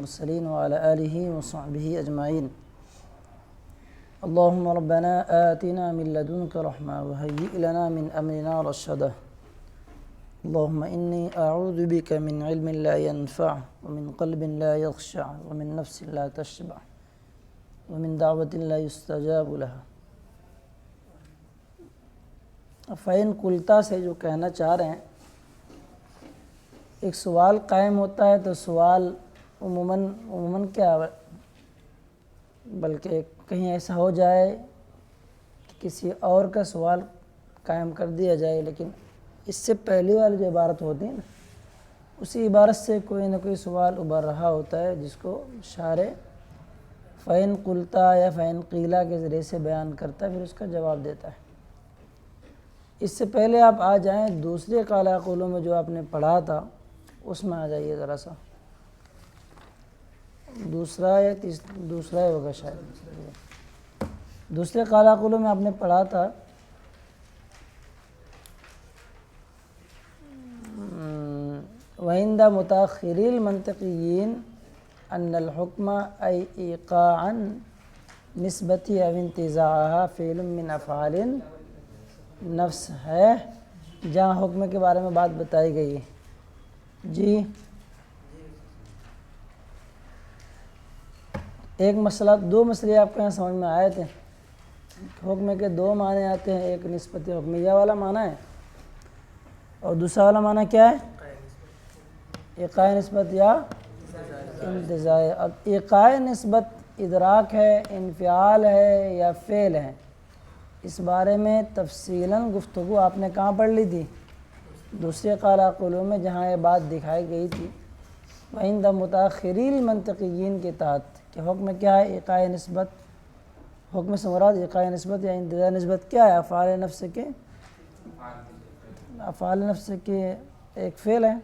المرسلين وعلى آله وصحبه أجمعين. اللهم ربنا آتنا من لدنك رحمة وهيئ لنا من أمرنا رشدا. اللهم إني أعوذ بك من علم لا ينفع ومن قلب لا يخشع ومن نفس لا تشبع ومن دعوة لا يستجاب لها. فإن قلتا سے جو کہنا چاہ رہے ہیں، ایک سوال قائم ہوتا ہے تو سوال عموماً کیا بلکہ کہیں ایسا ہو جائے کہ کسی اور کا سوال قائم کر دیا جائے، لیکن اس سے پہلی والی جو عبارت ہوتی ہے نا، اسی عبارت سے کوئی نہ کوئی سوال ابھر رہا ہوتا ہے، جس کو شارح فَإِن قُلْتَا یا فَإِن قِيلَا کے ذریعے سے بیان کرتا ہے، پھر اس کا جواب دیتا ہے۔ اس سے پہلے آپ آ جائیں دوسرے قال یقولون میں جو آپ نے پڑھا تھا، اس میں آ جائیے ذرا سا، دوسرا ہی ہوگا شاید۔ دوسرے قال یقولون میں آپ نے پڑھا تھا وَعِنْدَ مُتَأَخِّرِي الْمَنْطِقِيِّينَ أَنَّ الْحُكْمَ أَيْ إِيقَاعًا نِسْبَتِي أَوْ انتزاعها فعل من افعال نفس ہے، جہاں حکم کے بارے میں بات بتائی گئی ہے۔ جی ایک مسئلہ، دو مسئلے آپ کے یہاں سمجھ میں آئے تھے۔ حکم کے دو معنی آتے ہیں، ایک نسبت حکمیہ والا معنی ہے اور دوسرا والا معنی کیا ہے؟ ایقاع نسبت یا انتزاع۔ اب ایقاع نسبت ادراک ہے، انفعال ہے یا فعل ہے، اس بارے میں تفصیلاً گفتگو آپ نے کہاں پڑھ لی تھی؟ دوسرے قال یقولون میں، جہاں یہ بات دکھائی گئی تھی وَعِنْدَ مُتَأَخِّرِي الْمَنْطِقِيِّينَ کے تحت، کہ حکم کیا ہے؟ ایقاع نسبت۔ حکم سے مراد ایقاع نسبت یا انتزاع نسبت کیا ہے؟ افعال نفس کے ایک فعل ہے،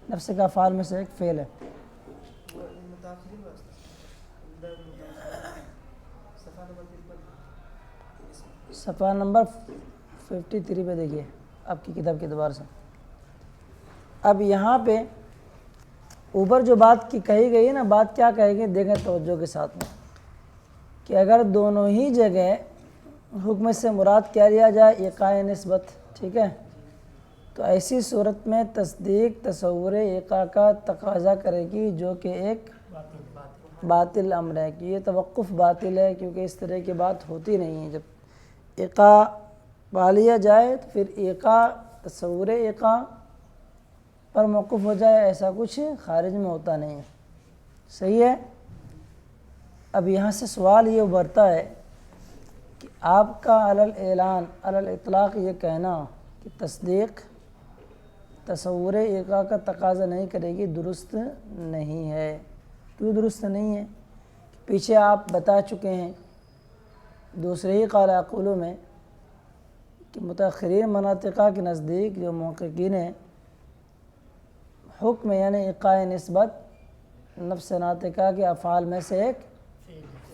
نفس کا افعال میں سے ایک فعل ہے۔ صفحہ نمبر 53 پہ دیکھیے آپ کی کتاب کے اعتبار سے۔ اب یہاں پہ اوپر جو بات کی کہی گئی ہے نا، بات کیا کہی گئی دیکھیں توجہ کے ساتھ میں، کہ اگر دونوں ہی جگہ حکم سے مراد کیا لیا جائے ایقاع نسبت، ٹھیک ہے، تو ایسی صورت میں تصدیق تصور ایقاع کا تقاضا کرے گی، جو کہ ایک باطل امر ہے، کہ یہ توقف باطل ہے، کیونکہ اس طرح کی بات ہوتی نہیں ہے۔ جب ایقاع پا لیا جائے تو پھر ایقاع، تصور ایقاع پر موقف ہو جائے، ایسا کچھ خارج میں ہوتا نہیں ہے۔ صحیح ہے؟ اب یہاں سے سوال یہ ابھرتا ہے کہ آپ کا علی الاعلان، علی الاطلاق یہ کہنا کہ تصدیق تصور ایقاع کا تقاضا نہیں کرے گی، درست نہیں ہے۔ کیوں درست نہیں ہے؟ پیچھے آپ بتا چکے ہیں دوسرے ہی قال یقولون میں کہ متأخرین مناطقہ کے نزدیک جو محققین ہیں، حکم یعنی ایقاع نسبت نفس ناطقہ کے افعال میں سے ایک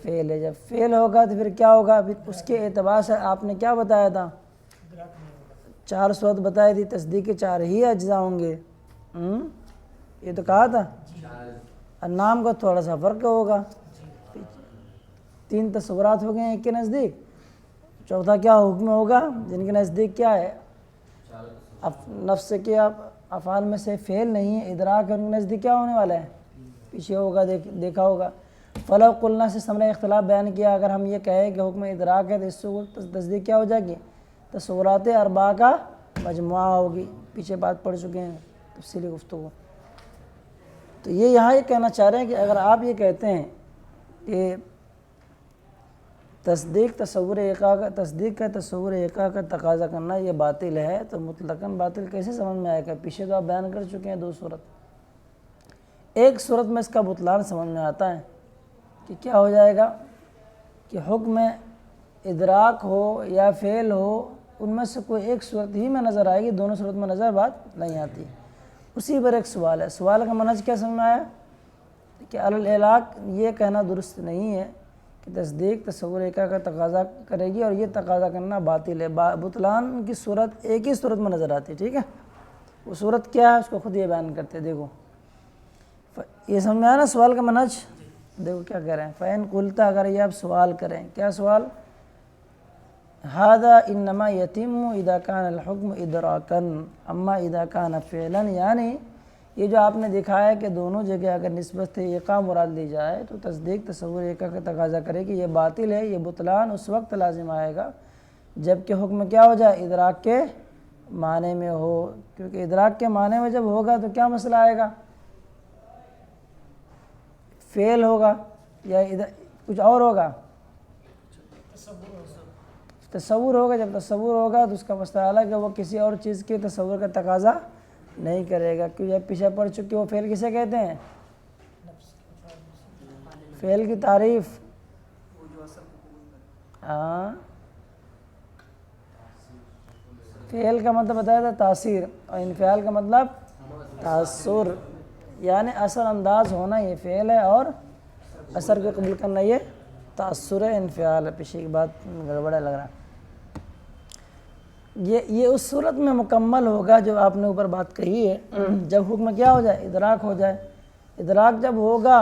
فعل ہے۔ جب فعل ہوگا تو پھر کیا ہوگا؟ پھر اس کے اعتبار سے آپ نے کیا بتایا تھا؟ 4 صورت بتائی تھی، تصدیق کے 4 ہی اجزاء ہوں گے، یہ تو کہا تھا۔ نام کا تھوڑا سا فرق ہوگا، 3 تصورات ہو گئے ہیں ایک کے نزدیک، چوتھا کیا حکم ہوگا جن کے نزدیک کیا ہے؟ نفس کے افعال میں سے فعل نہیں ہے، ادراک ہے، ان کے نزدیک کیا ہونے والا ہے؟ پیچھے ہوگا، دیکھا ہوگا۔ فلو قلنا سے ثمرہ اختلاف بیان کیا، اگر ہم یہ کہیں کہ حکم ادراک ہے تو اس سے تصدیق کیا ہو جائے گی؟ تصورات اربعہ کا مجموعہ ہوگی، پیچھے بات پڑھ چکے ہیں تفصیلی گفتگو۔ تو یہ یہاں یہ کہنا چاہ رہے ہیں کہ اگر آپ یہ کہتے ہیں کہ تصدیق تصور ایقاع کا تقاضا کرنا یہ باطل ہے، تو مطلقاً باطل کیسے سمجھ میں آئے گا؟ پیچھے تو آپ بیان کر چکے ہیں 2 صورت۔ ایک صورت میں اس کا بطلان سمجھ میں آتا ہے کہ کیا ہو جائے گا کہ حکم ادراک ہو یا فعل ہو، ان میں سے کوئی ایک صورت ہی میں نظر آئے گی، دونوں صورت میں نظر بات نہیں آتی۔ اسی پر ایک سوال ہے، سوال کا منہج کیا سمجھ میں آیا؟ کہ علی الاطلاق یہ کہنا درست نہیں ہے کہ تصدیق تصور ایقاع کا تقاضا کرے گی، اور یہ تقاضا کرنا باطل ہے۔ بطلان کی صورت ایک ہی صورت میں نظر آتی ہے، ٹھیک ہے؟ وہ صورت کیا ہے اس کو خود یہ بیان کرتے ہیں، دیکھو یہ سمجھ میں آیا نا سوال کا منہج؟ دیکھو کیا کہہ رہے ہیں، فَإِن قُلْتَ، اگر یہ آپ سوال کریں، کیا سوال؟ هذا انما يتم اذا كان الحكم ادراكا اما اذا كان فعلا، یعنی یہ جو آپ نے دکھایا کہ دونوں جگہ اگر نسبت ایقا مراد لی جائے تو تصدیق تصور ایقا کا تقاضا کرے کہ یہ باطل ہے، یہ بطلان اس وقت لازم آئے گا جب کہ حکم کیا ہو جائے؟ ادراک کے معنی میں ہو، کیونکہ ادراک کے معنی میں جب ہوگا تو کیا مسئلہ آئے گا؟ فعل ہوگا یا کچھ اور ہوگا؟ تصور ہوگا۔ جب تصور ہوگا تو اس کا مسئلہ الگ ہے، وہ کسی اور چیز کے تصور کا تقاضا نہیں کرے گا، کیونکہ جب پیچھے پڑ چکے وہ فعل کسے کہتے ہیں؟ فعل کی تعریف، ہاں، فعل کا مطلب بتایا تھا تاثیر، اور انفعال کا مطلب تاثر، یعنی اثر انداز ہونا یہ فعل ہے اور اثر کو قبول کرنا یہ تاثر ہے، انفعال ہے۔ پیچھے کی بات گڑبڑ لگ رہا ہے۔ یہ اس صورت میں مکمل ہوگا جو آپ نے اوپر بات کہی ہے، جب حکم کیا ہو جائے؟ ادراک ہو جائے۔ ادراک جب ہوگا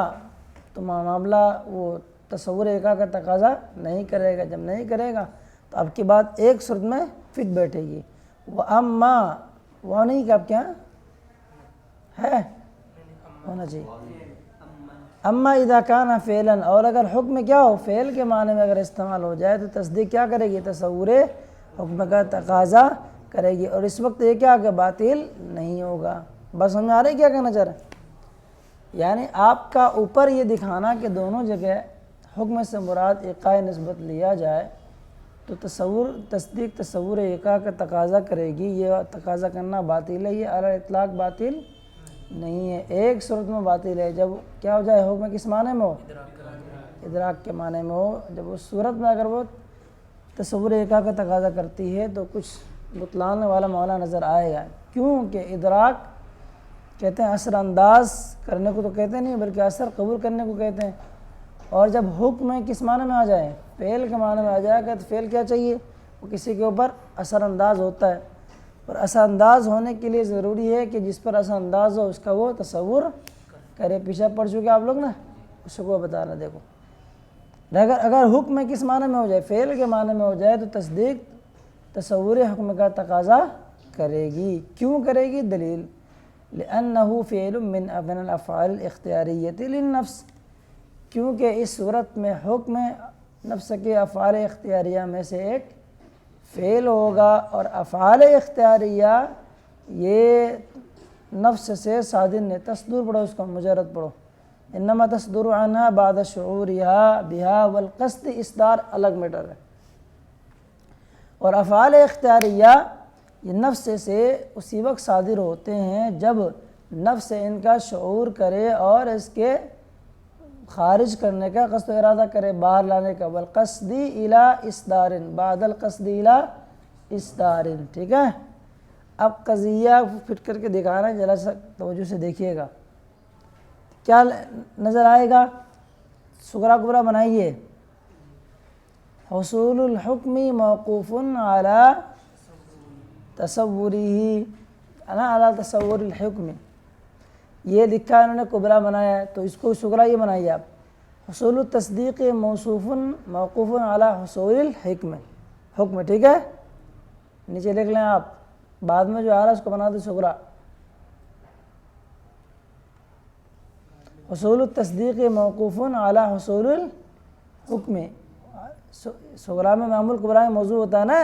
تو معاملہ وہ تصور ایقا کا تقاضا نہیں کرے گا، جب نہیں کرے گا تو آپ کی بات ایک صورت میں فٹ بیٹھے گی۔ وہ اما، وہ نہیں کہ اب کیا ہے ہونا چاہیے، اما اذا کان فعلا، اور اگر حکم کیا ہو؟ فعل کے معنی میں اگر استعمال ہو جائے تو تصدیق کیا کرے گی؟ تصور حکم کا تقاضا کرے گی، اور اس وقت یہ کیا کہ باطل نہیں ہوگا۔ بس ہمیں آ رہی کیا کہنا چاہ رہے ہیں؟ یعنی آپ کا اوپر یہ دکھانا کہ دونوں جگہ حکم سے مراد ایقاء نسبت لیا جائے تو تصدیق تصور ایقاء کا تقاضا کرے گی، یہ تقاضا کرنا باطل ہے، یہ علی اطلاق باطل نہیں ہے۔ ایک صورت میں باطل ہے، جب کیا ہو جائے؟ حکم کس معنی میں ہو؟ ادراک کے معنی میں ہو۔ جب اس صورت میں اگر وہ تصور ایقاء کا تقاضا کرتی ہے تو کچھ بطلان والا معاملہ نظر آئے گا، کیونکہ ادراک کہتے ہیں اثر انداز کرنے کو تو کہتے نہیں بلکہ اثر قبول کرنے کو کہتے ہیں، اور جب حکم کس معنی میں آ جائے؟ فعل کے معنی میں آ جائے گا تو فعل کیا چاہیے؟ وہ کسی کے اوپر اثر انداز ہوتا ہے، اور اثر انداز ہونے کے لیے ضروری ہے کہ جس پر اثر انداز ہو اس کا وہ تصور کرے۔ پیچھے پڑ چکے آپ لوگ نا، اس کو بتا رہا دیکھو، اگر حکم کس معنی میں ہو جائے؟ فعل کے معنی میں ہو جائے تو تصدیق تصور حکم کا تقاضا کرے گی۔ کیوں کرے گی؟ دلیل، لأنه فعل من الافعال الاختیاریۃ للنفس، کیونکہ اس صورت میں حکم نفس کے افعال اختیاریہ میں سے ایک فعل ہوگا، اور افعال اختیاریہ یہ نفس سے صادر نے، تصدر پڑھو اس کو، مجرد پڑھو، انما تصدر عنها بعد شعورها بها والقصد، اصدار الگ میٹر ہے، اور افعال اختیاریہ یہ نفس سے اسی وقت صادر ہوتے ہیں جب نفس ان کا شعور کرے اور اس کے خارج کرنے کا قصد و ارادہ کرے، باہر لانے کا، والقصد الی اصدار، بعد القصد الی اصدار، ٹھیک ہے؟ اب قضیہ فٹ کر کے دکھانا ہے، ذرا سا توجہ سے دیکھیے گا کیا نظر آئے گا۔ صغرا کبرا بنائیے، حصول الحکم موقوف علی تصوری، علی تصور الحکم، یہ لکھا ہے انہوں نے، کبرا بنایا ہے تو اس کو صغرا یہ بنائیے آپ، حصول التصدیق موصوف موقوف علی حصول الحکم، حکم، ٹھیک ہے؟ نیچے لکھ لیں آپ، بعد میں جو آ رہا ہے اس کو بنا دو صغرا، حصول التصدیق موقوف علی حصول الحکم، صغرا میں معمول کبرا میں موضوع ہوتا ہے نا۔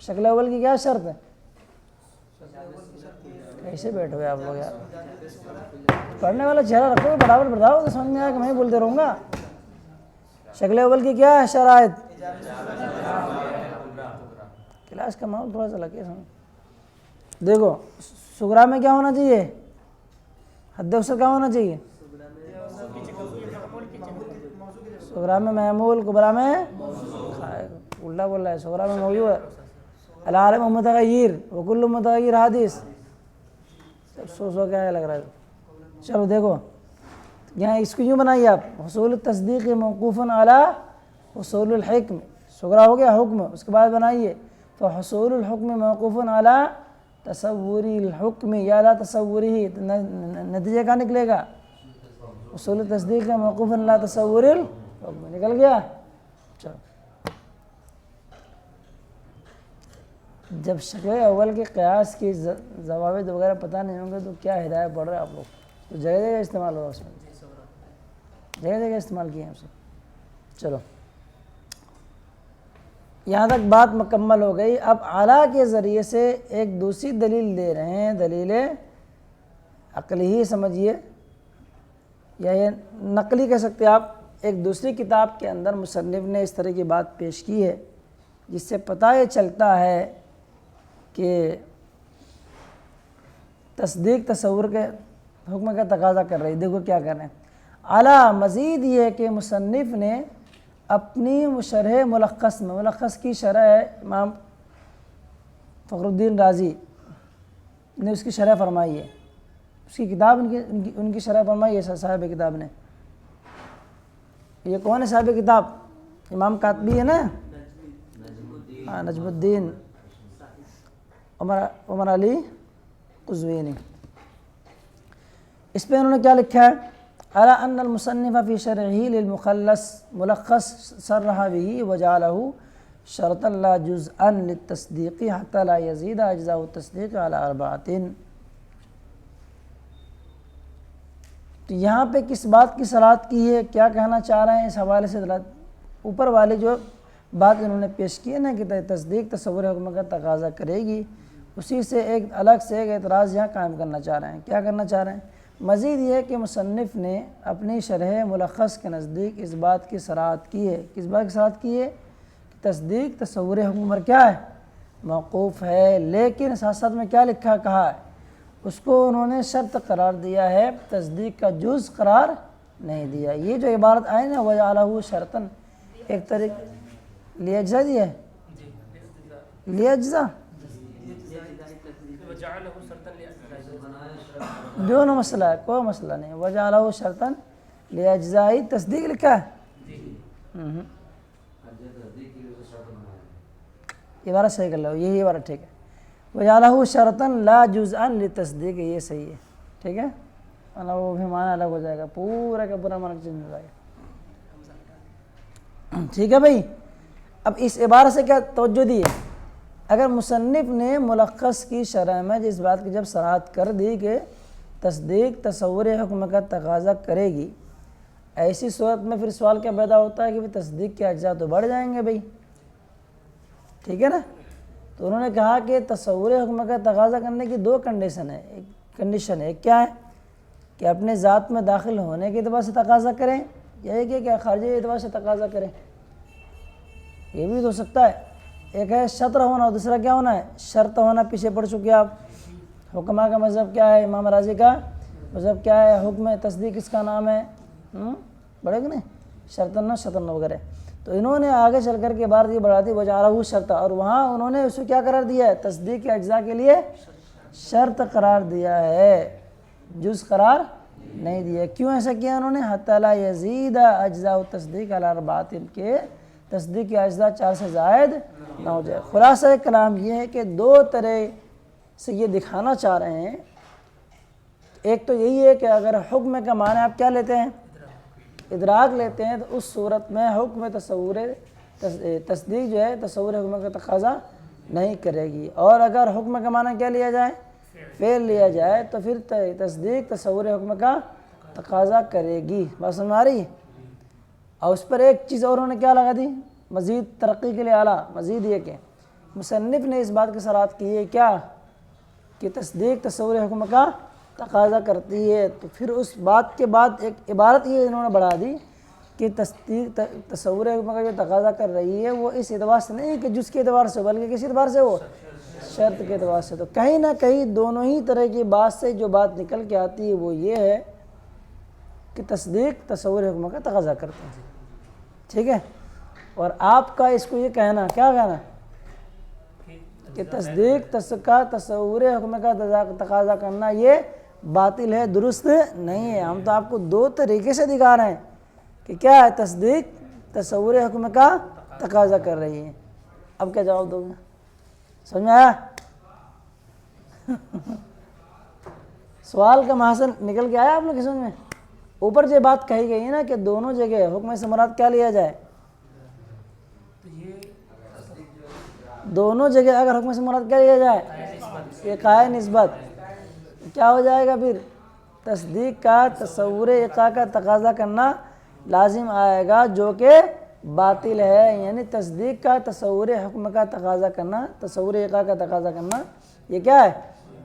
شکل اول کی کیا شرط ہے؟ کیسے بیٹھے ہوئے آپ لوگ یار؟ پڑھنے والا چہرہ رکھو، برابر بتاؤ تو سمجھ میں آیا کہ میں ہی بولتے رہوں گا۔ شکل اول کی کیا ہے شرائط؟ کلاس کا ماحول تھوڑا سا لگے سمجھ، دیکھو صغرا میں کیا ہونا چاہیے؟ حد اوسط کیا ہونا چاہیے؟ صغرا میں معمول، کبرا میں الٹا بول رہا ہے، صغرا میں موضوع ہے، العالم متغیر وکل متغیر حادث، سو کیا لگ رہا ہے؟ چلو دیکھو یہاں اس کو یوں بنائیے آپ، حصول التصدیق موقوف علی حصول الحکم، صغرا ہو گیا حکم، اس کے بعد بنائیے فحصول الحکم موقوف علی تصوری الحکم یا لا تصوری ہی، نتیجہ کیا نکلے گا؟ اصول تصدیق کا موقوف لا تصور الحکم نکل گیا. چلو جب شکل اول کے قیاس کی ضوابط وغیرہ پتہ نہیں ہوں گے تو کیا ہدایت پڑھ رہے ہیں آپ لوگ؟ تو جگہ جگہ استعمال ہوگا اس میں، جگہ جگہ استعمال کیے ہیں اسے. چلو یہاں تک بات مکمل ہو گئی. اب اعلیٰ کے ذریعے سے ایک دوسری دلیل دے رہے ہیں، دلیل عقلی ہی سمجھیے یا یہ نقلی کہہ سکتے آپ. ایک دوسری کتاب کے اندر مصنف نے اس طرح کی بات پیش کی ہے جس سے پتہ یہ چلتا ہے کہ تصدیق تصور کے حکم کا تقاضا کر رہی. دیکھو کیا کر رہے ہیں. اعلیٰ مزید یہ کہ مصنف نے اپنی شرح ملخص میں، ملخص کی شرح ہے امام فخر الدین رازی نے اس کی شرح فرمائی ہے، اس کی کتاب ان کی شرح فرمائی ہے صاحب کتاب نے. یہ کون ہے صاحب کتاب؟ امام کاتبی ہے نا، نجم الدین عمر علی قزوینی. اس پہ انہوں نے کیا لکھا ہے؟ على ان المصنف في شرحه للمخلص ملخص صرح به وجعله شرطا لا جزءا للتصديق حتى لا يزيد اجزاء التصديق على 4. تو یہاں پہ کس بات کی صراحت کی ہے، کیا کہنا چاہ رہے ہیں اس حوالے سے؟ اوپر والے جو بات انہوں نے پیش کی ہے نا کہ تصدیق تصور حکم کا تقاضا کرے گی، اسی سے ایک الگ سے ایک اعتراض یہاں قائم کرنا چاہ رہے ہیں. کیا کرنا چاہ رہے ہیں؟ مزید یہ کہ مصنف نے اپنی شرح ملخص کے نزدیک اس بات کی صراحت کی ہے. کس بات کی صراحت کی ہے؟ کہ تصدیق تصور حکم پر کیا ہے؟ موقوف ہے. لیکن ساتھ ساتھ میں کیا لکھا کہا ہے؟ اس کو انہوں نے شرط قرار دیا ہے، تصدیق کا جز قرار نہیں دیا. یہ جو عبارت آئے نا وجعلہ شرطا، ایک طریقہ لیجزا دی ہے، لیجزا دونوں مسئلہ ہے، کوئی مسئلہ نہیں. وجعلہ شرطا لیجزائی تصدیق لکھا ہے. عبارت صحیح کر لو، یہی عبارت ٹھیک ہے. وجعلہ شرطا لا جزءا لتصدیق، یہ صحیح ہے، ٹھیک ہے. ورنہ وہ بھی معنی الگ ہو جائے گا، پورا کا پورا معنی چینج ہو جائے گا. ٹھیک ہے بھائی. اب اس عبارت سے کیا توجہ دی ہے؟ اگر مصنف نے ملخص کی شرح میں جس بات کی جب صراحت کر دی کہ تصدیق تصور حکم کا تقاضا کرے گی، ایسی صورت میں پھر سوال کیا پیدا ہوتا ہے کہ تصدیق کے اجزاء تو بڑھ جائیں گے بھائی، ٹھیک ہے نا. تو انہوں نے کہا کہ تصور حکم کا تقاضا کرنے کی دو کنڈیشن ہے. ایک کنڈیشن ہے کیا ہے کہ اپنے ذات میں داخل ہونے کے اعتبار سے تقاضا کریں، یا ایک ہے کہ خارجی اعتبار سے تقاضا کریں. یہ بھی ہو سکتا ہے. ایک ہے شطر ہونا اور دوسرا کیا ہونا ہے؟ شرط ہونا. پیچھے پڑھ چکے آپ. حکمہ کا مذہب کیا ہے؟ امام راضی کا مذہب کیا ہے؟ حکم تصدیق اس کا نام ہے، بڑھے کہ نہیں؟ شرطن شطن وغیرہ. تو انہوں نے آگے چل کر کے بات یہ بڑھا دی وجعلہ شرط، اور وہاں انہوں نے اس کو کیا قرار دیا ہے؟ تصدیق کے اجزاء کے لیے شرط قرار دیا ہے، جز قرار نہیں دیا. کیوں ایسا کیا انہوں نے؟ حتی لا یزید اجزاء التصدیق علی 4، کے تصدیق کے اجزاء 4 سے زائد نہ ہو جائے. خلاصہ کلام یہ ہے کہ دو طرح سے یہ دکھانا چاہ رہے ہیں. ایک تو یہی ہے کہ اگر حکم کا معنی آپ کیا لیتے ہیں؟ ادراک لیتے ہیں، تو اس صورت میں حکم تصور تصدیق جو ہے تصور حکم کا تقاضا نہیں کرے گی. اور اگر حکم کا معنی کیا لیا جائے؟ فعل لیا جائے، تو پھر تصدیق تصور حکم کا تقاضا کرے گی. بات سمجھ آ رہی ہے؟ اور اس پر ایک چیز اور انہوں نے کیا لگا دی مزید ترقی کے لیے اعلیٰ، مزید یہ کہ مصنف نے اس بات کی صراحت کی ہے کیا کہ تصدیق تصور حکم کا تقاضا کرتی ہے. تو پھر اس بات کے بعد ایک عبارت یہ انہوں نے بڑھا دی کہ تصدیق تصور حکم کا جو تقاضا کر رہی ہے وہ اس اعتبار سے نہیں کہ جس کے اعتبار سے، بلکہ کس اعتبار سے؟ وہ شرط کے اعتبار سے. تو کہیں نہ کہیں دونوں ہی طرح کی بات سے جو بات نکل کے آتی ہے وہ یہ ہے کہ تصدیق تصور حکم کا تقاضا کرتے ہیں. ٹھیک ہے. اور آپ کا اس کو یہ کہنا کیا کہنا کہ تصدیق کا تصور حکم کا تقاضا کرنا یہ باطل ہے، درست نہیں ہے. ہم تو آپ کو دو طریقے سے دکھا رہے ہیں کہ کیا ہے تصدیق تصور حکم کا تقاضا کر رہی ہے. اب کیا جواب دو گے؟ سمجھ میں آیا؟ سوال کا محسن نکل کے آیا آپ لوگ سمجھ میں؟ اوپر جو بات کہی گئی ہے نا کہ دونوں جگہ حکم سے مراد کیا لیا جائے، دونوں جگہ اگر حکم سے مراد کیا لیا جائے، ایقاء نسبت، کیا ہو جائے گا پھر؟ تصدیق کا تصور ایقاء کا تقاضا کرنا لازم آئے گا جو کہ باطل ہے، یعنی تصدیق کا تصور حکم کا تقاضا کرنا، تصور ایقاء کا تقاضا کرنا، یہ کیا ہے؟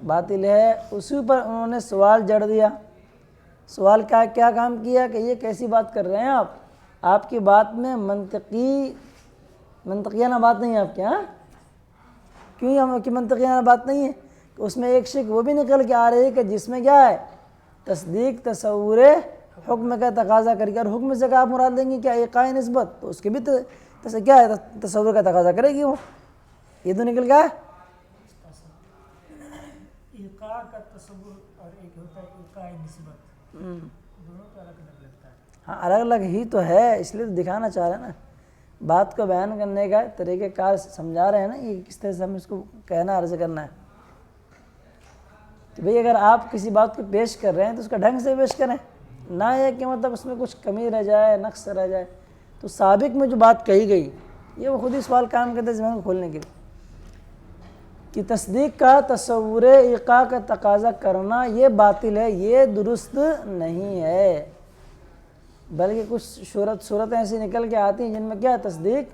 باطل ہے۔ اسی پر انہوں نے سوال جڑ دیا۔ سوال کا کیا کام کیا کہ یہ کیسی بات کر رہے ہیں آپ کی بات میں منطقیانہ بات نہیں ہے آپ کے، ہاں کیوں ہم کی منطقیانہ بات نہیں ہے؟ کہ اس میں ایک شک وہ بھی نکل کے آ رہی ہے کہ جس میں کیا ہے؟ تصدیق تصور حکم کا تقاضا کر کے، اور حکم سے کیا آپ مراد لیں گے کیا؟ ایقاء نسبت، تو اس کے بھی کیا ہے؟ تصور کا تقاضا کرے گی وہ، یہ تو نکل گیا۔ ایقاء کا تصور اور ایک ہوتا ہے ایقاء نسبت، دونوں کا الگ الگ لگتا ہے۔ ہاں الگ الگ ہی تو ہے، اس لیے تو دکھانا چاہ رہے ہیں نا، بات کو بیان کرنے کا طریقہ کار سمجھا رہے ہیں نا، یہ کس طرح سے ہم اس کو کہنا عرض کرنا ہے کہ بھئی اگر آپ کسی بات کو پیش کر رہے ہیں تو اس کا ڈھنگ سے پیش کریں، نہ یہ کہ مطلب اس میں کچھ کمی رہ جائے، نقص رہ جائے۔ تو سابق میں جو بات کہی گئی یہ وہ خود ہی سوال کام کرتے ذہن کو کھولنے کے لیے کہ تصدیق کا تصور ایقاء کا تقاضا کرنا یہ باطل ہے، یہ درست نہیں ہے، بلکہ کچھ صورتیں ایسی نکل کے آتی ہیں جن میں کیا تصدیق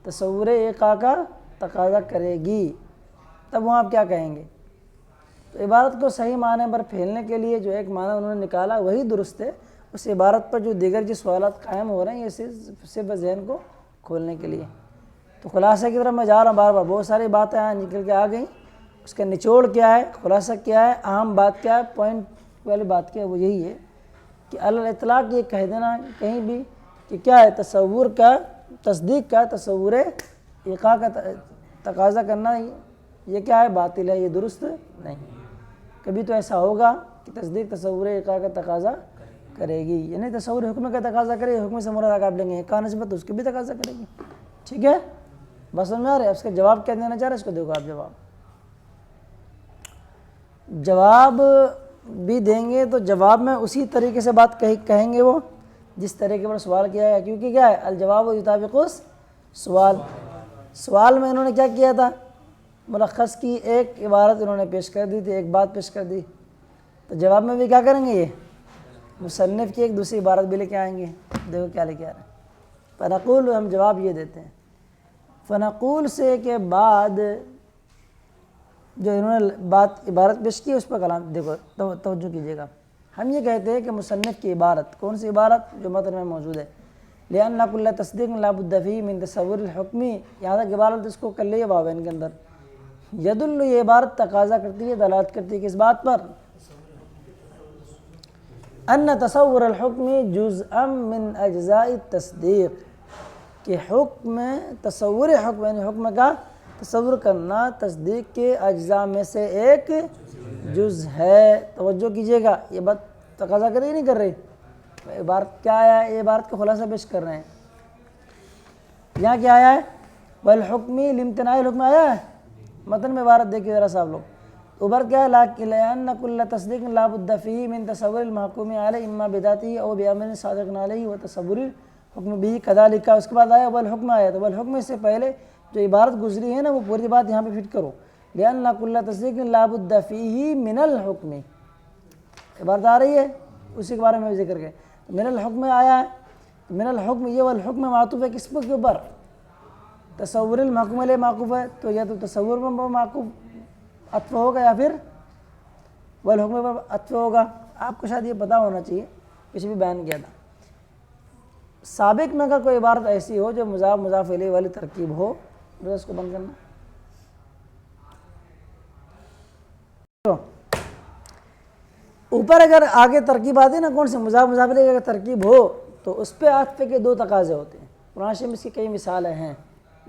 تصور ایقاء کا تقاضا کرے گی، تب وہاں آپ کیا کہیں گے؟ تو عبارت کو صحیح معنی پر پھیلنے کے لیے جو ایک معنی انہوں نے نکالا وہی درست ہے، اس عبارت پر جو دیگر جو سوالات قائم ہو رہے ہیں یہ صرف ذہن کو کھولنے کے لیے۔ تو خلاصہ کی طرف میں جا رہا ہوں، بار بار بہت ساری باتیں نکل کے آ گئیں، اس کا نچوڑ کیا ہے، خلاصہ کیا ہے، اہم بات کیا ہے، پوائنٹ والی بات کیا ہے، وہ یہی ہے کہ الاطلاق یہ کہہ دینا کہیں بھی کہ کیا ہے تصور کا تصدیق کا تصور ایقاء کا تقاضا کرنا یہ کیا ہے؟ باطل ہے، یہ درست نہیں۔ کبھی تو ایسا ہوگا کہ تصدیق تصور ایقاء کا تقاضا کرے گی، یعنی تصور حکم کا تقاضا کرے، حکم سے مراد آپ لیں گے ایقاء نسبت، اس کے بھی تقاضا کرے گی، ٹھیک ہے؟ بس سمجھ میں آ رہا ہے؟ اس کا جواب کیا دینا چاہ رہے ہیں، اس کو دیکھو آپ جواب بھی دیں گے تو جواب میں اسی طریقے سے بات کہیں گے وہ جس طریقے پر سوال کیا ہے، کیونکہ کیا ہے الجواب یطابق سوال، سوال میں انہوں نے کیا کیا تھا؟ ملخص کی ایک عبارت انہوں نے پیش کر دی تھی، ایک بات پیش کر دی، تو جواب میں بھی کیا کریں گے؟ یہ مصنف کی ایک دوسری عبارت بھی لے کے آئیں گے، دیکھو کیا لے کے آ رہے ہیں۔ فنقول ہم جواب یہ دیتے ہیں، فنقول سے کے بعد جو انہوں نے عبارت پیش کی اس پر کلام دیکھو توجہ کیجیے گا۔ ہم یہ کہتے ہیں کہ مصنف کی عبارت کون سی عبارت جو متن میں موجود ہے، لأن كل تصدیق لا بد فيه من تصور الحکمی، یہاں تک عبارت اس کو کر لیے واوین کے اندر یدل، یہ عبارت تقاضا کرتی ہے، دلالت کرتی ہے کس بات پر؟ ان تصور الحکم جزءا من اجزاء التصدیق، کہ حکم تصور حکم یعنی حکم کا تصور کرنا تصدیق کے اجزاء میں سے ایک جز ہے۔ توجہ کیجیے گا، یہ بات تقاضا کر رہی نہیں کر رہی؟ عبارت کیا آیا ہے؟ یہ عبارت کا خلاصہ پیش کر رہے ہیں۔ یہاں کیا آیا ہے؟ والحکمی لامتناع الحکم آیا ہے، متن میں عبارت دیکھیے ذرا صاحب لوگ، اوپر کیا ہے؟ لأن كل تصدیق لا بد فيه من تصور المحکوم علیہ اما بذاته او بامر صادق علیہ وتصور الحکم به كذلك، اس کے بعد آیا والحکم آیا، تو والحکم سے پہلے جو عبارت گزری ہے نا وہ پوری بات یہاں پہ فٹ کرو، لأن كل تصدیق لا بد فيه من الحکم، عبارت آ رہی ہے اسی کے بارے میں ذکر کریں، من الحکم آیا ہے، من الحکم یہ والحکم معطوف ہے کس کے اوپر؟ تصور المحکوم علیہ معطوف ہے، تو یا تو تصور میں معطوف عطف ہوگا یا پھر والحکم پر عطف ہوگا۔ آپ کو شاید یہ پتہ ہونا چاہیے، کچھ بھی بیان کیا تھا۔ سابق میں اگر کوئی عبارت ایسی ہو جو مضاف مضاف الیہ والی ترکیب ہو، اس کو بند کرنا، اوپر اگر آگے ترکیب آتی ہے نا کون سے مضاف مضاف الیہ اگر ترکیب ہو تو اس پہ عطف کے دو تقاضے ہوتے ہیں۔ قرآن شریف میں اس کی کئی مثالیں ہیں،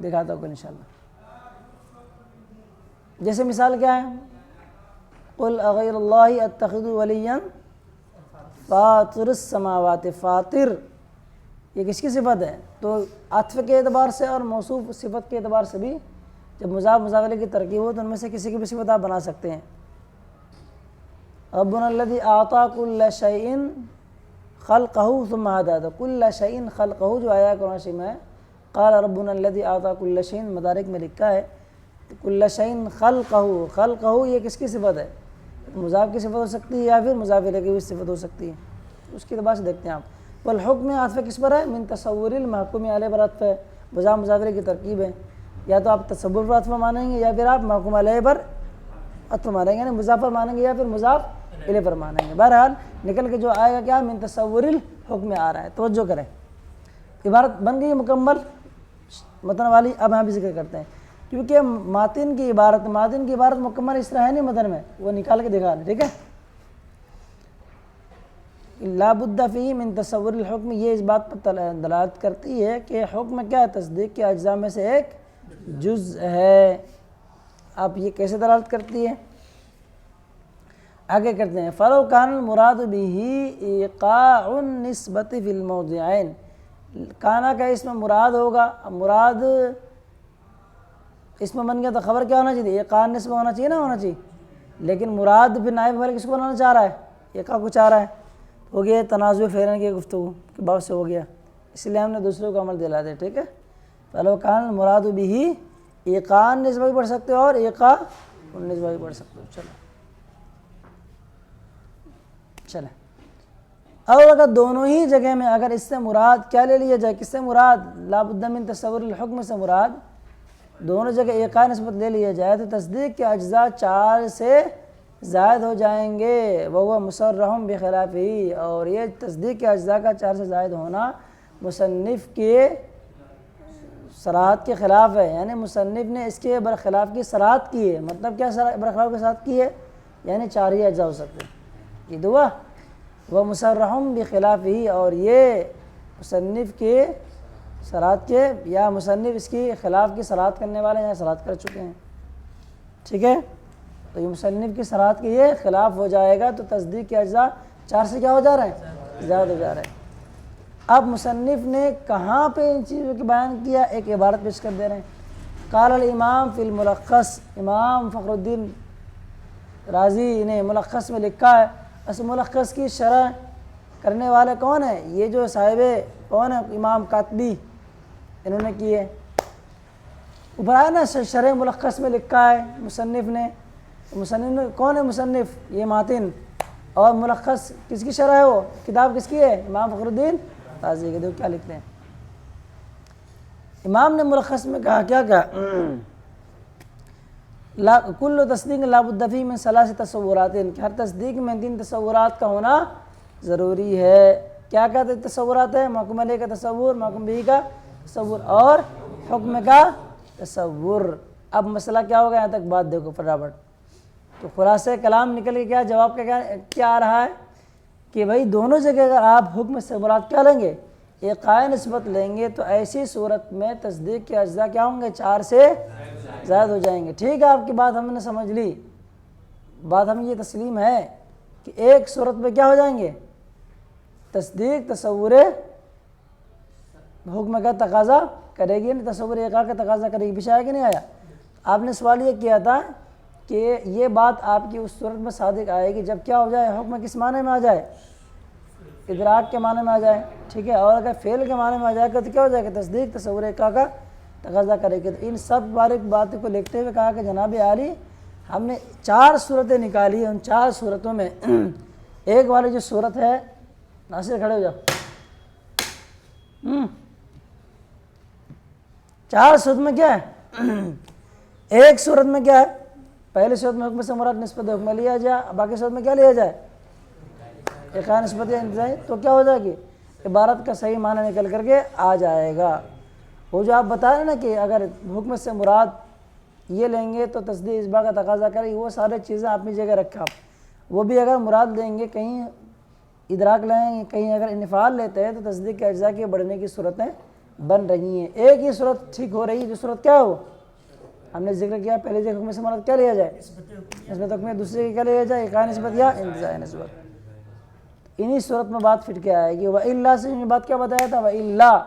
دکھاتا ہوں انشاءاللہ۔ جیسے مثال کیا ہے؟ قل اغیر اللہ اتخذ ولیا فاطر السماوات، فاطر یہ کس کی صفت ہے؟ تو عطف کے اعتبار سے اور موصوف صفت کے اعتبار سے بھی جب مضاف مضاف الیہ کی ترکیب ہو تو ان میں سے کسی کی بھی صفت آپ بنا سکتے ہیں. ربنا الذی اعطى كل شيء خلقه ثم هدى، تو كل شيء خلقه جو آیا قرآن شریف میں ہے، قال ربنا الذی اعطى كل شيء مدارک میں لکھا ہے كل شيء خلقه یہ کس کی صفت ہے؟ مضاف کی صفت ہو سکتی ہے یا پھر مضاف الیہ کی بھی صفت ہو سکتی ہے. اس کی اعتبار سے دیکھتے ہیں آپ. والحکم عطف کس پر ہے؟ من تصور المحکوم علیہ پر عطف ہے، مضاف مضاف الیہ کی ترکیب ہے. یا تو آپ تصور پر عطف مانیں گے یا پھر آپ محکوم علیہ پر عطف مانیں گے، یعنی مضاف پر مانیں گے یا پھر مضاف الیہ پر مانیں گے. بہرحال نکل کے جو آئے گا کیا؟ من تصور الحکم آ رہا ہے. توجہ کریں، عبارت بن گئی مکمل متن والی. اب یہاں بھی ذکر کرتے ہیں کیونکہ ماتن کی عبارت مکمل اس طرح ہے نہیں متن میں، وہ نکال کے دکھا رہے ہیں. ٹھیک ہے، لا بد فیہ من تصور الحکم، یہ اس بات پر دلالت کرتی ہے کہ حکم کیا ہے؟ تصدیق کے اجزاء میں سے ایک جز ہے. اب یہ کیسے دلالت کرتی ہے؟ آگے کرتے ہیں. فلو کان المراد بہ ایقاع النسبۃ فی الموضعین، کانا کا اس میں مراد ہوگا. مراد اس میں بن گیا تو خبر کیا ہونا چاہیے؟ ایقاع النسبہ ہونا چاہیے نا، ہونا چاہیے. لیکن مراد پھر نائب فاعل کس کو بنانا چاہ رہا ہے؟ ایقاع کو چاہ رہا ہے. ہو گیا تنازع فعلین کی گفتگو کے باب سے ہو گیا، اس لیے ہم نے دوسروں کو عمل دلا دیا. ٹھیک ہے، فلو کان المراد بہ ایقاع النسبہ بھی پڑھ سکتے ہو اور ایقاع النسبہ بھی پڑھ سکتے ہو. چلیں اور اگر دونوں ہی جگہ میں اگر اس سے مراد کیا لے لیا جائے؟ کس سے مراد؟ لا بد من تصور الحکم سے مراد دونوں جگہ ایقاع نسبت لے لیا جائے تو تصدیق کے اجزاء 4 سے زائد ہو جائیں گے. وہو مصرح بخلافہ، اور یہ تصدیق کے اجزاء کا 4 سے زائد ہونا مصنف کے صراحت کے خلاف ہے. یعنی مصنف نے اس کے برخلاف کی صراحت کی ہے. مطلب کیا برخلاف کی صراحت کی ہے؟ یعنی 4 ہی اجزاء ہو سکتے ہیں. یہ دعا وہ مصرح بخلافہ، اور یہ مصنف کے صراحت کے یا مصنف اس کی خلاف کی صراحت کرنے والے یا صراحت کر چکے ہیں. ٹھیک ہے، تو یہ مصنف کی صراحت کے یہ خلاف ہو جائے گا تو تصدیق کے اجزاء 4 سے کیا ہو جا رہے ہیں؟ زیادہ ہو جا رہے ہیں. اب مصنف نے کہاں پہ ان چیزوں کی بیان کیا؟ ایک عبارت پیش کر دے رہے ہیں. قال الامام فی الملخص، امام فخر الدین رازی نے ملخص میں لکھا ہے. اس ملخص کی شرح کرنے والے کون ہیں؟ یہ جو صاحب کون ہیں؟ امام کاتبی، انہوں نے کی ہے. اوپر آیا نا شرح ملخص میں لکھا ہے مصنف نے. مصنف کون ہے؟ مصنف یہ ماتن، اور ملخص کس کی شرح ہے؟ وہ کتاب کس کی ہے؟ امام فخر الدین رازی کے. دیکھو کیا لکھتے ہیں امام نے ملخص میں کہا، کیا کہا؟ کل تصدیق لا بد فیہ من 3 تصورات، کہ ہر تصدیق میں 3 تصورات کا ہونا ضروری ہے. کیا کہتے ہیں تصورات ہے؟ محکوم علیہ کا تصور، محکوم بہ کا تصور اور حکم کا تصور. اب مسئلہ کیا ہوگا؟ یہاں تک بات دیکھو فٹافٹ. تو خلاصہ کلام نکل کے کیا جواب کا کیا آ رہا ہے کہ بھائی دونوں جگہ اگر آپ حکم سے مراد کیا لیں گے؟ ایقاع نسبت لیں گے تو ایسی صورت میں تصدیق کے اجزاء کیا ہوں گے؟ 4 سے زائد ہو جائیں گے. ٹھیک ہے، آپ کی بات ہم نے سمجھ لی. بات ہمیں یہ تسلیم ہے کہ ایک صورت میں کیا ہو جائیں گے؟ تصدیق تصور حکم کا تقاضا کرے گی، نہیں تصور ایقاع کا تقاضا کرے گی. پیچھے آیا کہ نہیں آیا؟ آپ نے سوال یہ کیا تھا کہ یہ بات آپ کی اس صورت میں صادق آئے گی جب کیا ہو جائے؟ حکم کس معنی میں آ جائے؟ ادراک کے معنی میں آ جائے. ٹھیک ہے، اور اگر فعل کے معنی میں آ جائے گا تو کیا ہو جائے گا؟ تصدیق تصور ایقاع کا تقاضا کرے گی. تو ان سب باریک باتوں کو لکھتے ہوئے کہا کہ جناب عالی ہم نے 4 صورتیں نکالی ہیں. ان 4 صورتوں میں ایک والی جو صورت ہے، ناصر کھڑے ہو جاؤ. 4 صورت میں کیا ہے؟ ایک صورت میں کیا ہے؟ پہلی صورت میں حکم سے مراد نسبت حکم لیا جائے، باقی صورت میں کیا لیا جائے؟ ایقاع نسبت انتظائی. تو کیا ہو جائے گی؟ عبارت کا صحیح معنی نکل کر کے آ جائے گا. وہ جو آپ بتا رہے ہیں نا کہ اگر حکم سے مراد یہ لیں گے تو تصدیق اس بات کا تقاضا کرے گی، وہ سارے چیزیں اپنی جگہ رکھا. وہ بھی اگر مراد لیں گے، کہیں ادراک لیں گے، کہیں اگر انفعال لیتے ہیں تو تصدیق کے اجزاء کے بڑھنے کی صورتیں بن رہی ہیں. ایک ہی صورت ٹھیک ہو رہی ہے، جو صورت کیا ہو ہم نے ذکر کیا. پہلے جگہ حکم سے مراد کیا لیا جائے؟ نسبت حکم. دوسرے کی کیا لیا جائے؟ ایقاع نسبت یا انتزاعی نسبت. انہی صورت میں بات پھٹ کے آئے گی. وَإِلَّا سے بات کیا بتایا تھا؟ وَإِلَّا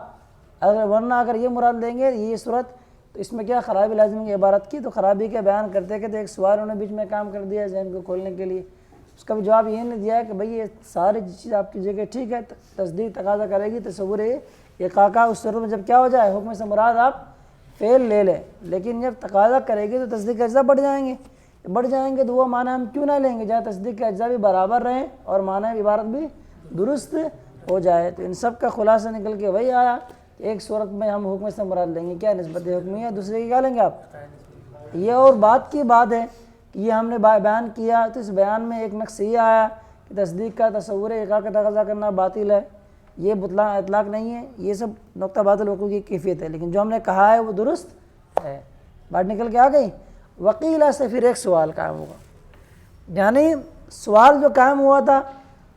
اگر ورنہ اگر یہ مراد لیں گے، یہ صورت تو اس میں کیا خرابی لازم کی عبارت کی، تو خرابی کا بیان کرتے کرتے ایک سوال انہوں نے بیچ میں کام کر دیا ذہن کو کھولنے کے لیے. اس کا بھی جواب یہ نہیں دیا ہے کہ بھئی یہ ساری چیز آپ کی جگہ ٹھیک ہے، تصدیق تقاضا کرے گی تصور اقاقہ اس صورت میں جب کیا ہو جائے حکم سے مراد آپ فعل لے لیں، لیکن جب تقاضا کرے گی تو تصدیق کے اجزاء بڑھ جائیں گے تو وہ معنی ہم کیوں نہ لیں گے جہاں تصدیق کے اجزاء بھی برابر رہیں اور معنی عبارت بھی درست ہو جائے. تو ان سب کا خلاصہ نکل کے وہی آیا کہ ایک صورت میں ہم حکم سے مراد لیں گے کیا نسبت حکمی ہے، دوسرے کی کیا لیں گے آپ. یہ اور بات کی بات ہے کہ یہ ہم نے بیان کیا تو اس بیان میں ایک نقص یہ آیا کہ تصدیق کا تصور اقاقہ کا تقاضا کرنا باطل ہے، یہ بطلان اطلاق نہیں ہے، یہ سب نقطہ باطل وقوع کی کیفیت ہے، لیکن جو ہم نے کہا ہے وہ درست ہے. بات نکل کے آ گئی. وکیلہ سے پھر ایک سوال قائم ہوگا، یعنی سوال جو قائم ہوا تھا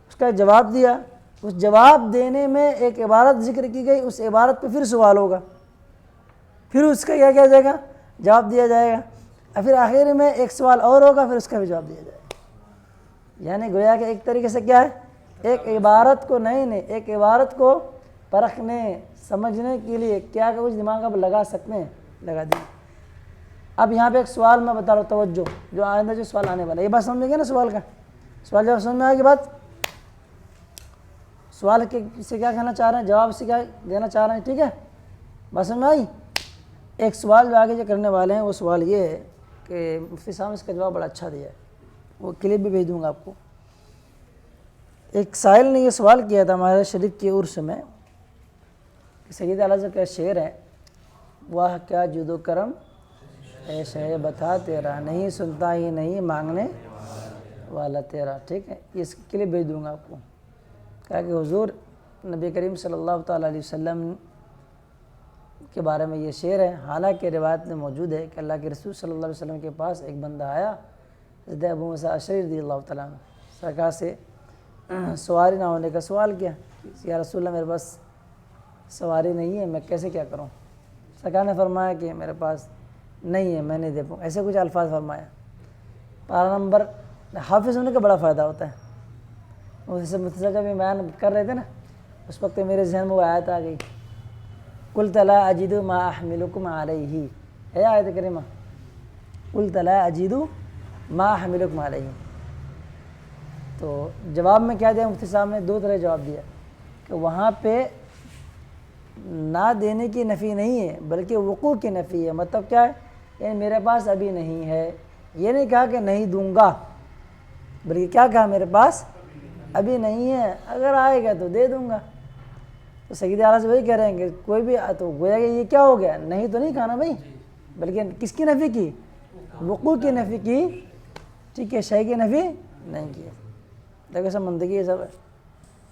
اس کا جواب دیا، اس جواب دینے میں ایک عبارت ذکر کی گئی، اس عبارت پہ پھر سوال ہوگا، پھر اس کا کیا جائے گا جواب دیا جائے گا، اور پھر آخر میں ایک سوال اور ہوگا پھر اس کا بھی جواب دیا جائے گا. یعنی گویا کہ ایک طریقے سے کیا ہے ایک عبارت کو ایک عبارت کو پرکھنے سمجھنے کے لیے کیا کہ کچھ دماغ اب لگا سکتے ہیں لگا دیں. اب یہاں پہ ایک سوال میں بتا رہا ہوں، توجہ جو آئندہ جو سوال آنے والا ہے یہ بات سمجھ گئے نا. سوال کا سوال جب سمجھ میں آئے گی بات، سوال سے کیا کہنا چاہ رہے ہیں، جواب سے کیا دینا چاہ رہے ہیں، ٹھیک ہے بات سمجھ میں آئی. ایک سوال جو آگے جو کرنے والے ہیں وہ سوال یہ ہے کہ مفتی صاحب نے اس کا جواب بڑا اچھا دیا ہے، وہ کلپ بھی بھیج دوں گا آپ کو. ایک سائل نے یہ سوال کیا تھا ہمارے شریک کے عرس میں کہ سید اعلیٰ کا شعر ہے، واہ کیا جود و کرم اے شہ بتا تیرا، نہیں سنتا ہی نہیں مانگنے والا تیرا. ٹھیک ہے اس کے لیے بھیج دوں گا آپ کو. کہا کہ حضور نبی کریم صلی اللہ تعالیٰ علیہ وسلم کے بارے میں یہ شعر ہے، حالانکہ روایت میں موجود ہے کہ اللہ کے رسول صلی اللہ علیہ وسلم کے پاس ایک بندہ آیا، حضرت ابو موسیٰ اشعری رضی اللہ تعالیٰ عنہ، سرکار سے سواری نہ ہونے کا سوال کیا، یا رسول اللہ میرے پاس سواری نہیں ہے، میں کیسے کیا کروں. سرکار نے فرمایا کہ میرے پاس نہیں ہے، میں نہیں دے پاؤں، ایسے کچھ الفاظ فرمایا. پارہ نمبر حافظ ہونے کا بڑا فائدہ ہوتا ہے. اس مفتی جب یہ بیان کر رہے تھے نا اس وقت میرے ذہن میں وہ آیت آ گئی، قلت لا اجد ما احملکم علیہ، ہے آیت کریمہ، قلت لا اجد ما احملکم علیہ. تو جواب میں کیا دیا مفتی صاحب نے، دو طرح جواب دیا کہ وہاں پہ نہ دینے کی نفی نہیں ہے بلکہ وقوع کی نفی ہے. مطلب کیا ہے، یعنی میرے پاس ابھی نہیں ہے، یہ نہیں کہا کہ نہیں دوں گا بلکہ کیا کہا میرے پاس ابھی نہیں ہے، اگر آئے گا تو دے دوں گا. تو سید اعلیٰ سے وہی کہہ رہے ہیں کہ کوئی بھی تو گویا کہ یہ کیا ہو گیا، نہیں تو نہیں کہا نا بھائی، بلکہ کس کی نفی کی، وقوع کی نفی کی. ٹھیک ہے شے کی نفی نہیں کی. دیکھو سب منطقی ہے، سب ہے.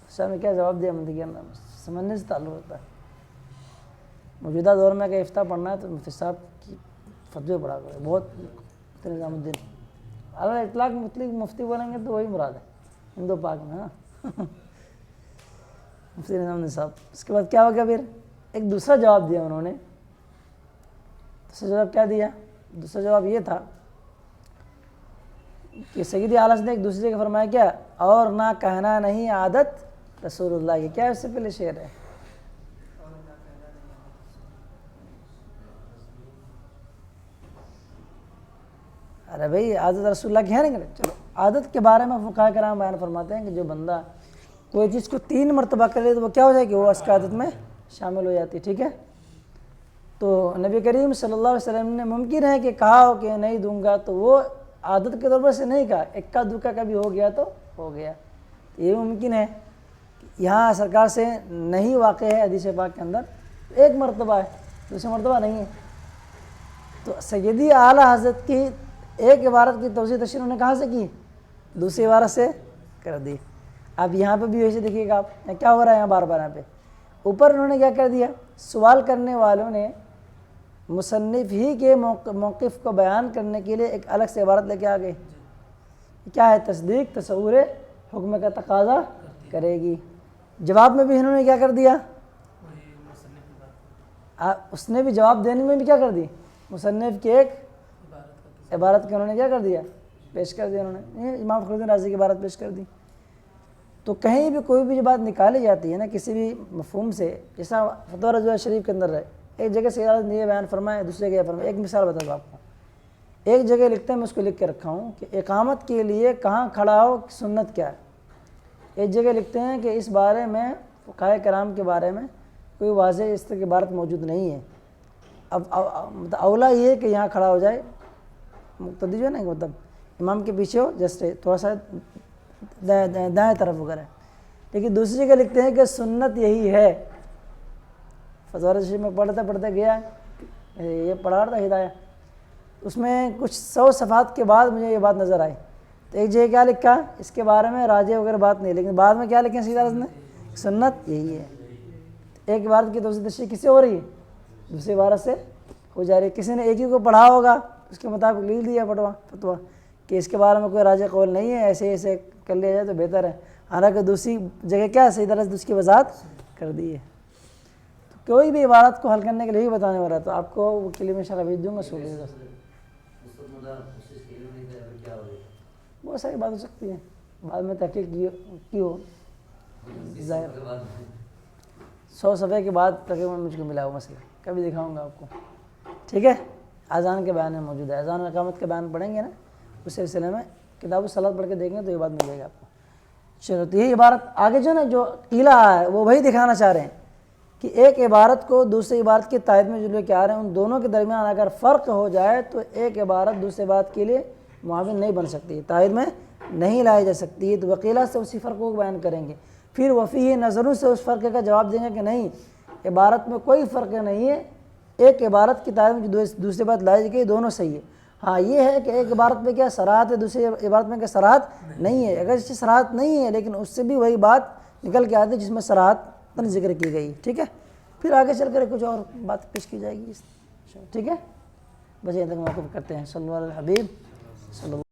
سر نے کیا جواب دیا منطقی اندر سمجھنے سے تعلق ہوتا ہے. موجودہ دور میں اگر افتاء پڑھنا ہے تو مفتی صاحب کی فتوے پڑھا کرے، بہت نظام الدین اگر اطلاق مطلق مفتی بولیں گے تو وہی مراد ہے ہندو پاک میں. ہاں مفتی نظام الدین صاحب. اس کے بعد کیا ہو گیا، پھر ایک دوسرا جواب دیا انہوں نے. دوسرا جواب کیا دیا، دوسرا جواب یہ تھا کہ سید اعلیٰ نے ایک دوسرے کا فرمایا کیا، اور نہ کہنا نہیں عادت رسول اللہ کی. کیا اس سے پہلے شعر ہے، ارے بھائی عادت رسول اللہ کی ہے نہیں. چلو عادت کے بارے میں فقہاء کرام بیان فرماتے ہیں کہ جو بندہ کوئی چیز کو 3 مرتبہ کر لے تو وہ کیا ہو جائے کہ وہ اس کی عادت میں شامل ہو جاتی. ٹھیک ہے تو نبی کریم صلی اللہ علیہ وسلم نے ممکن ہے کہ کہا ہو کہ نہیں دوں گا تو وہ عادت کے طور پر سے نہیں کہا، اکا دکا کبھی ہو گیا تو ہو گیا. یہ ممکن ہے یہاں سرکار سے نہیں واقع ہے حدیث پاک کے اندر، ایک مرتبہ ہے دوسرے مرتبہ نہیں ہے. تو سیدی اعلیٰ حضرت کی ایک عبارت کی توضیح تشریح انہوں نے کہاں سے کی، دوسری عبارت سے کر دی. اب یہاں پہ بھی ویسے دیکھیے گا آپ کیا ہو رہا ہے یہاں بار بار. یہاں پہ اوپر انہوں نے کیا کر دیا، سوال کرنے والوں نے مصنف ہی کے موقف کو بیان کرنے کے لیے ایک الگ سے عبارت لے کے آ گئے. کیا ہے، تصدیق تصور حکم کا تقاضا کرے گی. جواب میں بھی انہوں نے کیا کر دیا، اس نے بھی جواب دینے میں بھی کیا کر دی، مصنف کے ایک عبارت کے انہوں نے کیا کر دیا، پیش کر دیا. انہوں نے امام فخر الدین رازی کی عبارت پیش کر دی. تو کہیں بھی کوئی بھی جو بات نکالی جاتی ہے نا کسی بھی مفہوم سے، جیسا فتویٰ رضویہ شریف کے اندر ہے ایک جگہ سید اعظم نے یہ بیان فرمایا, دوسری جگہ یہ فرمایا. ایک مثال بتا دوں آپ کو. ایک جگہ لکھتے ہیں, میں اس کو لکھ کے رکھا ہوں کہ اقامت کے لیے کہاں کھڑا ہو سنت کیا ہے. ایک جگہ لکھتے ہیں کہ اس بارے میں فقہائے کرام کے بارے میں کوئی واضح اس طرح کی عبارت موجود نہیں ہے. اب اولا یہ ہے کہ یہاں کھڑا ہو جائے مقتدی جو ہے نا, مطلب امام کے پیچھے ہو, جسٹ تھوڑا سا دائیں طرف وغیرہ. لیکن دوسری جگہ لکھتے ہیں کہ سنت یہی ہے. فضائل شریف میں پڑھتے گیا, یہ پڑھا رہا تھا ہدایہ, اس میں کچھ 100 صفحات کے بعد مجھے یہ بات نظر آئی. تو ایک جگہ کیا لکھا, اس کے بارے میں راجع وغیرہ بات نہیں, لیکن بعد میں کیا لکھیں سید اعظم نے, سنت یہی ہے. ایک عبارت کی توسیع تشریح کس سے ہو رہی ہے, دوسری عبارت سے ہو جا رہی ہے. کسی نے ایک ہی کو پڑھا ہوگا, اس کے مطابق لکھ دیا فتویٰ کہ اس کے بارے میں کوئی راجع قول نہیں ہے, ایسے کر لیا جائے تو بہتر ہے. حالانکہ دوسری جگہ کیا ہے, سید اعظم اس کی وضاحت کر دی ہے. تو کوئی بھی عبارت کو حل کرنے کے لیے ہی بتانے والا ہے, تو آپ کو وہ کلمہ انشاءاللہ بھیج دوں گا. بہت ساری بات ہو سکتی ہیں, بعد میں تحقیق کی ہو, ظاہر 100 صفحے کے بعد تقریباً مجھ کو ملا ہو مسئلہ, کبھی دکھاؤں گا آپ کو. ٹھیک ہے, اذان کے بیان میں موجود ہے. اذان اور اقامت کے بیان پڑھیں گے نا, اس سلسلے میں کتاب الصلاۃ پڑھ کے دیکھیں گے تو یہ بات ملے گا آپ کو. چلو, تو یہ عبارت آگے جو نا جو قیلا ہے وہ وہی دکھانا چاہ رہے ہیں کہ ایک عبارت کو دوسری عبارت کی تائید میں جو لے کے آ رہے ہیں, ان دونوں کے درمیان اگر فرق ہو جائے تو ایک عبارت دوسری عبارت کے لیے معاون نہیں بن سکتی, تائید میں نہیں لائی جا سکتی. تو وکیلا سے اسی فرق کو بیان کریں گے, پھر وفی نظروں سے اس فرق کا جواب دیں گے کہ نہیں, عبارت میں کوئی فرق نہیں ہے, ایک عبارت کی تائید میں جو دوسری بات لائی گئی دونوں صحیح ہے. ہاں یہ ہے کہ ایک عبارت میں کیا صراحت ہے, دوسری عبارت میں کیا صراحت نہیں ہے. اگر اس کی صراحت نہیں ہے لیکن اس سے بھی وہی بات نکل کے آتی ہے جس میں صراحت ذکر کی گئی. ٹھیک ہے, پھر آگے چل کر کچھ اور بات پیش کی جائے گی. ٹھیک ہے, بجے تک موقف کرتے ہیں. صلی اللہ علیہ الحبیب صلی اللہ